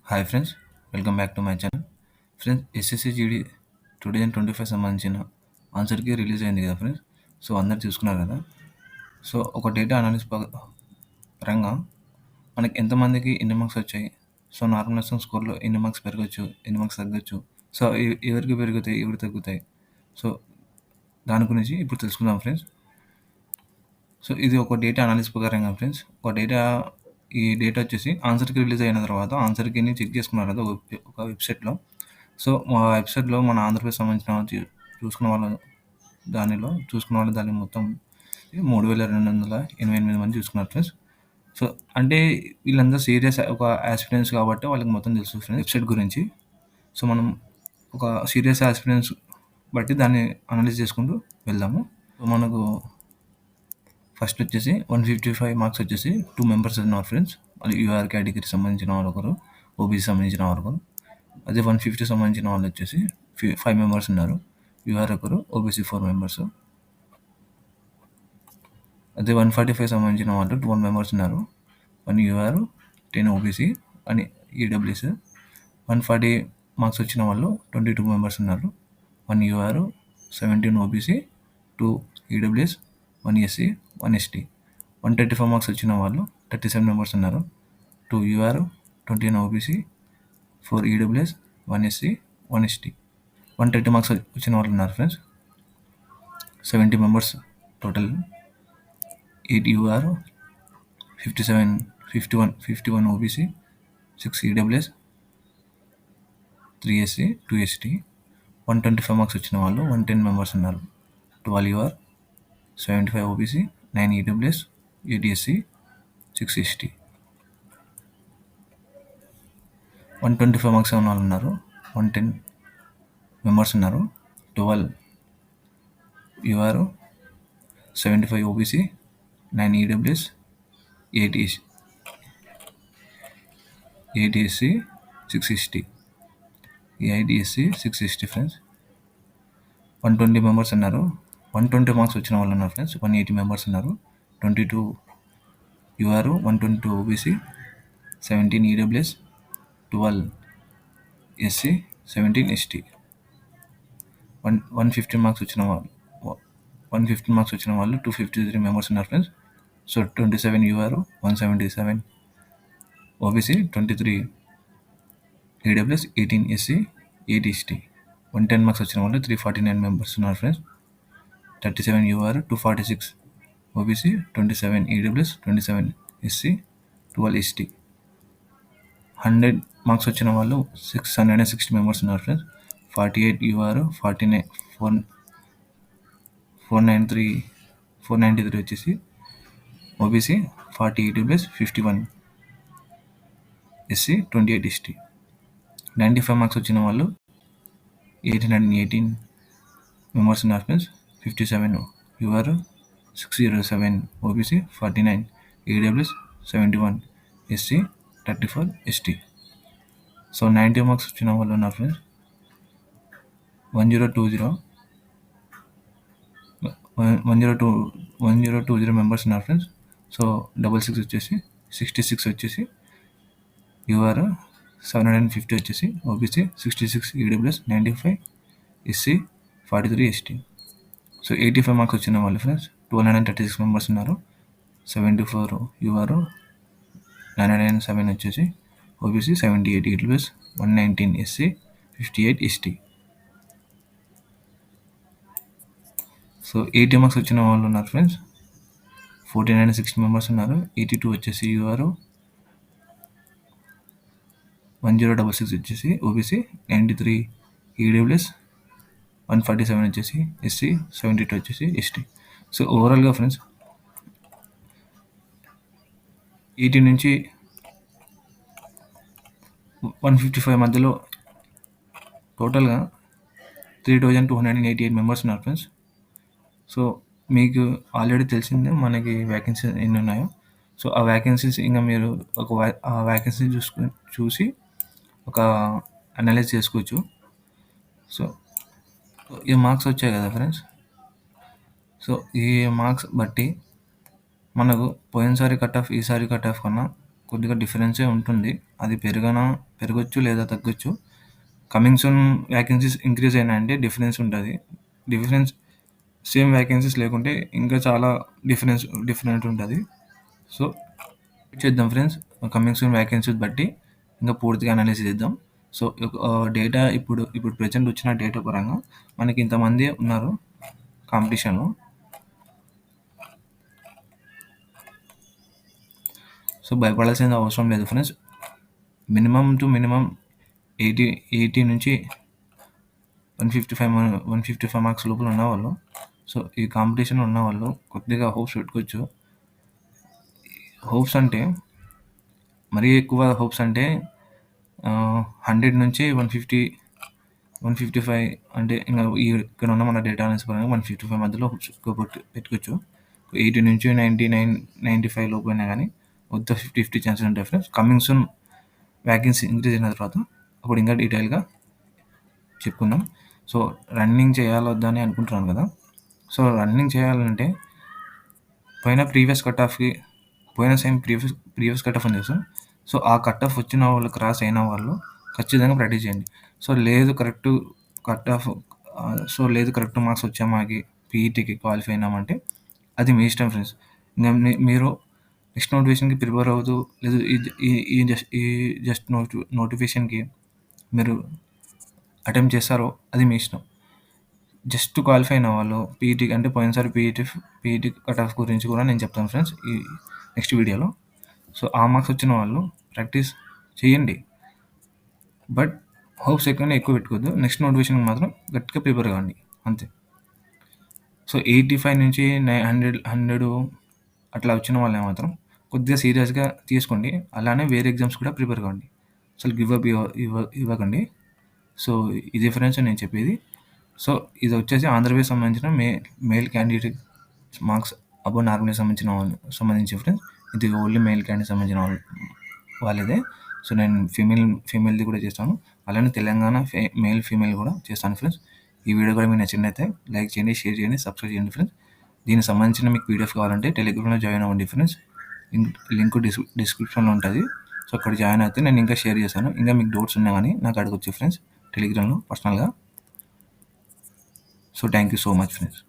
Hi friends, welcome back to my channel. Friends, SSC GD 2025 సంబంధించిన ఆన్సర్కి release అయింది కదా friends. So అందరు చూసుకున్నారు కదా. సో ఒక డేటా అనాలిసిస్ పరంగా మనకి ఎంతమందికి ఎన్ని మార్క్స్ వచ్చాయి, సో నార్మలైజేషన్ స్కోర్లో ఎన్ని మార్క్స్ పెరగచ్చు, ఎన్ని మార్క్స్ తగ్గచ్చు, సో ఎవరికి పెరుగుతాయి, ఎవరికి తగ్గుతాయి, సో దాని గురించి ఇప్పుడు తెలుసుకుందాం ఫ్రెండ్స్. సో ఇది ఒక డేటా అనాలిసిస్ ప్రకారంగా ఫ్రెండ్స్. ఈ డేటా వచ్చేసి ఆన్సర్కి రిలీజ్ అయిన తర్వాత ఆన్సర్కి చెక్ చేసుకున్నారు కదా ఒక వెబ్సైట్లో. సో ఆ వెబ్సైట్లో మన ఆంధ్రప్రదేశ్ సంబంధించిన చూసుకున్న వాళ్ళు దాన్ని మొత్తం 3288 మంది చూసుకున్నారు ఫ్రెండ్స్. సో అంటే వీళ్ళందరూ సీరియస్ ఒక ఆస్పిరెంట్స్ కాబట్టి వాళ్ళకి మొత్తం తెలుసు ఫ్రెండ్స్ వెబ్సైట్ గురించి. సో మనం ఒక సీరియస్ ఆస్పిరెంట్స్ బట్టి దాన్ని అనలైజ్ చేసుకుంటూ వెళ్దాము. సో మనకు ఫస్ట్ వచ్చేసి 155 మార్క్స్ వచ్చేసి 2 మెంబర్స్ ఉన్నారు ఫ్రెండ్స్. అది యూఆర్ కేటగిరీకి సంబంధించిన వాళ్ళు ఒకరు, ఓబీసీ సంబంధించిన వాళ్ళు ఒకరు. అదే 150 సంబంధించిన వాళ్ళు వచ్చేసి 5 మెంబర్స్ ఉన్నారు. యూఆర్ ఒకరు, ఓబీసీ 4 మెంబర్స్. అదే 145 సంబంధించిన వాళ్ళు 12 మెంబర్స్ ఉన్నారు. 1 యూఆర్, 10 ఓబీసీ అని ఈడబ్ల్యూఎస్. 140 మార్క్స్ వచ్చిన వాళ్ళు 22 మెంబర్స్ ఉన్నారు. 1 UR, 17 OBC, 2 EWS, 1 SC, 1 ST. 135 marks వచ్చిన వాళ్ళు 37 మెంబర్స్ ఉన్నారు. 2 UR, 21 OBC, 4 EWS, 1 SC, 1 ST. 130 marks వచ్చిన వాళ్ళు ఉన్నారు friends. 70 members total. 8 UR, 51 OBC, 6 EWS, 3 SC, 2 ST. 125 marks వచ్చిన వాళ్ళు 110 మెంబర్స్ ఉన్నారు. 12 UR, 75 OBC, 9 EWS, 8 SC, 6 ST. 125 marks ఉన్న వాళ్ళు ఉన్నారు. 110 మెంబర్స్ ఉన్నారు. 12 UR, 75 OBC, 9 EWS, 8 SC, 6 ST. 8 SC, 6 ST friends. 120 members ఉన్నారు. 120 మార్క్స్ వచ్చిన వాళ్ళు ఉన్నారు ఫ్రెండ్స్. 180 మెంబర్స్ ఉన్నారు. 22 UR, 122 OBC, 17 EWS, 12 SC, 17 ST. 115 marks వచ్చిన వాళ్ళు 253 మెంబర్స్ ఉన్నారు friends. So 27 UR, 177 OBC, 23 EWS, 18 SC, 8 ST. 110 marks వచ్చిన వాళ్ళు 349 మెంబర్స్ ఉన్నారు friends. 37 UR, 246 OBC, 27 EWS, 27 SC, 12 ST. 100 marks వచ్చిన వాళ్ళు 660 మెంబర్స్ ఉన్నారు ఫ్రెండ్స్. 48 యూఆర్, 493 వచ్చేసి OBC, 40 EWS, 51 SC, 28 ST. 95 marks వచ్చిన వాళ్ళు 818 మెంబర్స్ ఉన్నారు friends. 57 UR, 607 OBC, 49 EWS, 71 SC, 34 ST. So 90 marks వచ్చిన వాళ్ళు ఉన్నారు ఫ్రెండ్స్. 1020 మెంబర్స్ ఉన్నారు ఫ్రెండ్స్. సో 66 వచ్చేసి 66 వచ్చేసి యూఆర్, 750 వచ్చేసి OBC, 66 EWS, 95 SC, 43 ST. So 85 marks వచ్చిన వాళ్ళు ఫ్రెండ్స్ 236 మెంబర్స్ ఉన్నారు. 74 యూఆర్, 907 వచ్చేసి OBC, 78 EWS, 119 SC, 58 ST. So 80 marks వచ్చిన వాళ్ళు ఉన్నారు ఫ్రెండ్స్. 1460 మెంబర్స్ ఉన్నారు. 82 వచ్చేసి యూఆర్, 1066 వచ్చేసి ఓబీసీ, 93 ఈడబ్ల్యూఎస్, 147 వచ్చేసి ఎస్సీ, 72 వచ్చేసి ఎస్టీ. సో ఓవరాల్గా ఫ్రెండ్స్ 80 నుంచి 155 మధ్యలో టోటల్గా 3288 మెంబర్స్ ఉన్నారు ఫ్రెండ్స్. సో మీకు ఆల్రెడీ తెలిసిందే మనకి వ్యాకెన్సీస్ ఎన్ని ఉన్నాయో. సో ఆ వ్యాకెన్సీస్ ఇంకా మీరు ఆ వ్యాకెన్సీ చూసి ఒక అనలైజ్ చేసుకోవచ్చు. సో ఈ మార్క్స్ వచ్చాయి కదా ఫ్రెండ్స్. సో ఈ మార్క్స్ బట్టి మనకు పోయినసారి కట్ ఆఫ్ ఈసారి కట్ ఆఫ్ కన్నా కొద్దిగా డిఫరెన్సే ఉంటుంది. అది పెరగనా పెరగొచ్చు లేదా తగ్గొచ్చు. కమింగ్ సూన్ వ్యాకెన్సీస్ ఇంక్రీజ్ అయినాయంటే డిఫరెన్స్ ఉంటది. డిఫరెన్స్ సేమ్ వ్యాకెన్సీస్ లేకుంటే ఇంకా చాలా డిఫరెంట్ ఉంటది. సో చేద్దాం ఫ్రెండ్స్. కమింగ్ సూన్ వ్యాకెన్సీస్ బట్టి ఇంకా పూర్తిగా అనాలిసిస్ చేద్దాం. సో డేటా ఇప్పుడు ప్రెజెంట్ వచ్చిన డేటా పరంగా మనకి ఇంతమంది ఉన్నారు కాంపిటీషన్‌లో. సో భయపడాల్సిన అవసరం లేదు ఫ్రెండ్స్. మినిమమ్ టు మినిమమ్ 80 నుంచి 155 మార్క్స్ లోపల ఉన్నవాళ్ళు, సో ఈ కాంపిటీషన్‌లో ఉన్నవాళ్ళు కొద్దిగా హోప్స్ పెట్టుకోవచ్చు. హోప్స్ అంటే మరీ ఎక్కువ హోప్స్ అంటే 100 నుంచి 155 అంటే ఇంకా ఇక్కడ ఉన్న మన డేటా అనాలిసిస్ పరంగా 155 మధ్యలో హోప్స్ పెట్టుకోవచ్చు. 80 నుంచి 95 లోపు అయినా కానీ వద్ద 50 ఛాన్సెస్ ఉంటాయి friends. Coming soon vacancy increase అయిన తర్వాత అప్పుడు ఇంకా డీటెయిల్గా చెప్పుకుందాం. సో రన్నింగ్ చేయాలా వద్దా అని అనుకుంటున్నాను కదా. సో రన్నింగ్ చేయాలంటే ప్రీవియస్ కట్ ఆఫ్కి ప్రీవియస్ కట్ ఆఫ్ అని చేస్తాం. సో ఆ కట్ ఆఫ్ వచ్చిన వాళ్ళు, క్రాస్ అయిన వాళ్ళు ఖచ్చితంగా ప్రాక్టీస్ చేయండి. సో లేదు కరెక్ట్ మార్క్స్ వచ్చా మాకి పీఈటీకి క్వాలిఫై అయినామంటే అది మీ ఇష్టం ఫ్రెండ్స్. ఇంకా మీరు నెక్స్ట్ నోటిఫికేషన్కి ప్రిపేర్ అవుతూ లేదు ఈ జస్ట్ నోటిఫికేషన్కి మీరు అటెంప్ట్ చేస్తారో అది మీ ఇష్టం. జస్ట్ క్వాలిఫై అయిన వాళ్ళు పీఈటీకి అంటే పోయినసారి పీఈటీ కట్ ఆఫ్ గురించి కూడా నేను చెప్తాను ఫ్రెండ్స్ ఈ నెక్స్ట్ వీడియోలో. సో ఆ మార్క్స్ వచ్చిన వాళ్ళు ప్రాక్టీస్ చేయండి, బట్ హోప్స్ ఎక్కువ పెట్టుకోవద్దు. నెక్స్ట్ నోటిఫికేషన్కి మాత్రం గట్టిగా ప్రిపేర్ కావండి అంతే. సో 85 నుంచి 100 అట్లా వచ్చిన వాళ్ళే మాత్రం కొద్దిగా సీరియస్గా తీసుకోండి. అలానే వేరే ఎగ్జామ్స్ కూడా ప్రిపేర్ కావండి. అసలు గివ్ అప్ ఇవ్వకండి. సో ఇది ఫ్రెండ్స్ నేను చెప్పేది. సో ఇది వచ్చేసి ఆంధ్రప్రదేశ్ సంబంధించిన మేల్ క్యాండిడేట్ మార్క్స్ అబౌవ్ నార్మల్కి సంబంధించి ఫ్రెండ్స్. ఇది ఓన్లీ మేల్ క్యాండిడేట్ సంబంధించిన వాళ్ళదే. సో నేను ఫీమేల్ది కూడా చేస్తాను. అలానే తెలంగాణ మేల్ ఫీమేల్ కూడా చేస్తాను ఫ్రెండ్స్. ఈ వీడియో కూడా మీకు నచ్చినట్లయితే లైక్ చేయండి, షేర్ చేయండి, సబ్స్క్రైబ్ చేయండి ఫ్రెండ్స్. దీనికి సంబంధించిన మీకు పీడిఎఫ్ కావాలంటే టెలిగ్రామ్లో జాయిన్ అవ్వండి ఫ్రెండ్స్. లింక్ డిస్క్రిప్షన్లో ఉంటుంది. సో అక్కడ జాయిన్ అయితే నేను ఇంకా షేర్ చేశాను. ఇంకా మీకు డౌట్స్ ఉన్నా కానీ నాకు అడగొచ్చు ఫ్రెండ్స్ టెలిగ్రామ్లో పర్సనల్గా. So thank you so much friends.